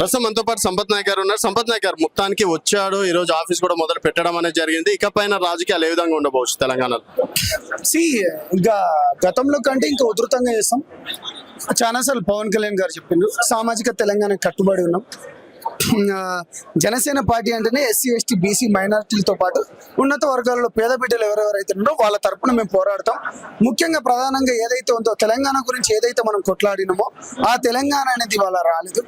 ప్రస్తుతం మనతో పాటు సంపత్ నాయక్ గారు ఉన్నారు. సంపత్ నాయక్ గారు మొత్తానికి వచ్చాడు, ఈ రోజు ఆఫీస్ కూడా మొదలు పెట్టడం అనేది జరిగింది. ఇకపైన రాజకీయాలు ఏ విధంగా ఉండబోవచ్చు తెలంగాణలో? ఇంకా గతంలో కంటే ఇంకా ఉధృతంగా చేస్తాం. చాలాసార్లు పవన్ కళ్యాణ్ గారు చెప్పిండ్రు సామాజిక తెలంగాణ కట్టుబడి ఉన్నాం. జనసేన పార్టీ అంటేనే ఎస్సీ ఎస్టీ బీసీ మైనారిటీలతో పాటు ఉన్నత వర్గాలలో పేద బిడ్డలు ఎవరెవరైతే ఉన్నారో వాళ్ళ తరపున మేము పోరాడతాం. ముఖ్యంగా ప్రధానంగా ఏదైతే ఉందో తెలంగాణ గురించి ఏదైతే మనం కొట్లాడినామో ఆ తెలంగాణ అనేది వాళ్ళ రాలేదు.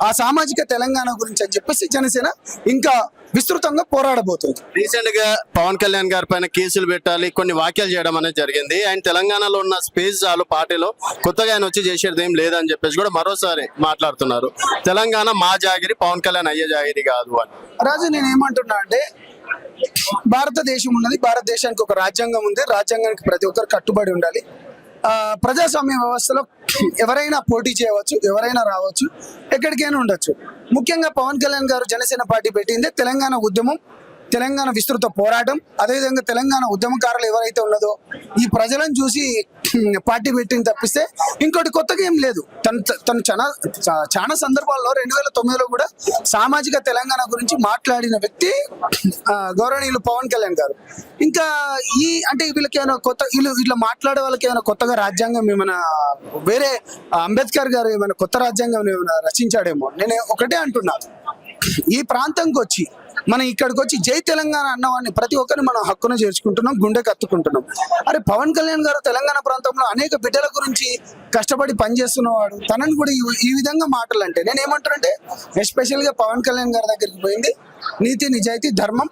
ఆ సామాజిక తెలంగాణ గురించి అని చెప్పేసి జనసేన ఇంకా విస్తృతంగా పోరాడబోతుంది. రీసెంట్ గా పవన్ కళ్యాణ్ గారి పైన కేసులు పెట్టాలి, కొన్ని వ్యాఖ్యలు చేయడం అనేది జరిగింది. ఆయన తెలంగాణలో ఉన్న స్పేస్ చాలు పార్టీలో, కొత్తగా ఆయన వచ్చి చేసేది ఏం లేదని చెప్పేసి కూడా మరోసారి మాట్లాడుతున్నారు. తెలంగాణ మా జాగిరి, పవన్ కళ్యాణ్ అయ్యే జాగిరి కాదు అని. రాజు, నేను ఏమంటున్నా అంటే భారతదేశం ఉన్నది, భారతదేశానికి ఒక రాజ్యాంగం ఉంది, రాజ్యాంగానికి ప్రతి ఒక్కరు కట్టుబడి ఉండాలి. ప్రజాస్వామ్య వ్యవస్థలో ఎవరైనా పోటీ చేయవచ్చు, ఎవరైనా రావచ్చు, ఎక్కడికైనా ఉండొచ్చు. ముఖ్యంగా పవన్ కళ్యాణ్ గారు జనసేన పార్టీ పెట్టిందే తెలంగాణ ఉద్యమం, తెలంగాణ విస్తృత పోరాటం. అదేవిధంగా తెలంగాణ ఉద్యమకారులు ఎవరైతే ఉన్నదో ఈ ప్రజలను చూసి పార్టీ పెట్టింది తప్పిస్తే ఇంకోటి కొత్తగా ఏం లేదు. తను చాలా సందర్భాల్లో 2009లో కూడా సామాజిక తెలంగాణ గురించి మాట్లాడిన వ్యక్తి గౌరవనీయులు పవన్ కళ్యాణ్ గారు. ఇంకా అంటే వీళ్ళకి ఏమైనా ఇట్లా మాట్లాడే వాళ్ళకి ఏమైనా కొత్తగా రాజ్యాంగం ఏమైనా వేరే అంబేద్కర్ గారు ఏమైనా కొత్త రాజ్యాంగం ఏమైనా రచించాడేమో. నేను ఒకటే అంటున్నా, ఈ ప్రాంతంకి వచ్చి మనం ఇక్కడికి వచ్చి జై తెలంగాణ అన్నవాడిని ప్రతి ఒక్కరిని మనం హక్కును చేర్చుకుంటున్నాం, గుండె కత్తుకుంటున్నాం. అరే పవన్ కళ్యాణ్ గారు తెలంగాణ ప్రాంతంలో అనేక బిడ్డల గురించి కష్టపడి పనిచేస్తున్నవాడు, తనని కూడా ఈ విధంగా మాటలు అంటే నేను ఏమంటానంటే, ఎస్పెషల్ గా పవన్ కళ్యాణ్ గారి దగ్గరికి పోయింది నీతి నిజాయితీ ధర్మం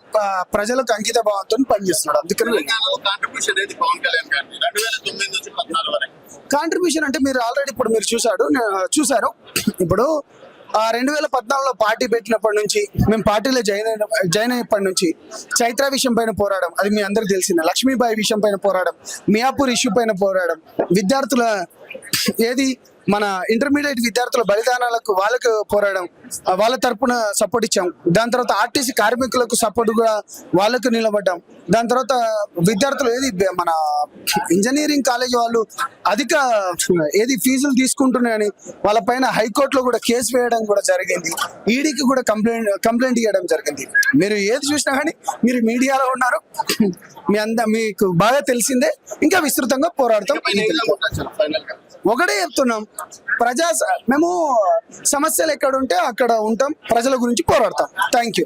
ప్రజలకు అంకిత భావంతో పనిచేస్తున్నాడు. అందుకని కాంట్రిబ్యూషన్ అంటే మీరు ఆల్రెడీ ఇప్పుడు మీరు చూసారు. ఇప్పుడు 2014లో పార్టీ పెట్టినప్పటి నుంచి, మేము పార్టీలో జాయిన్ అయినప్పటి నుంచి చైత్ర విషయం పైన పోరాడం, అది మీ అందరికి తెలిసిందే. లక్ష్మీబాయి విషయం పైన పోరాడం, మియాపూర్ ఇష్యూ పైన పోరాడం, విద్యార్థుల మన ఇంటర్మీడియట్ విద్యార్థుల బలిదానాలకు వాళ్ళకు పోరాడం, వాళ్ళ తరపున సపోర్ట్ ఇచ్చాం. దాని తర్వాత ఆర్టీసీ కార్మికులకు సపోర్ట్ కూడా వాళ్ళకు నిలబడ్డాం. దాని తర్వాత విద్యార్థులు మన ఇంజనీరింగ్ కాలేజ్ వాళ్ళు అధిక ఫీజులు తీసుకుంటున్నాయని వాళ్ళపైన హైకోర్టులో కూడా కేసు వేయడం కూడా జరిగింది. ఈడీకి కూడా కంప్లైంట్ ఇవ్వడం జరిగింది. మీరు ఏది చూసినా కానీ మీరు మీడియాలో ఉన్నారు, మీకు బాగా తెలిసిందే. ఇంకా విస్తృతంగా పోరాడతాం. ఒకటే చెప్తున్నాం, మేము సమస్యలు ఎక్కడ ఉంటే అక్కడ ఉంటాం, ప్రజల గురించి పోరాడతాం. Thank you.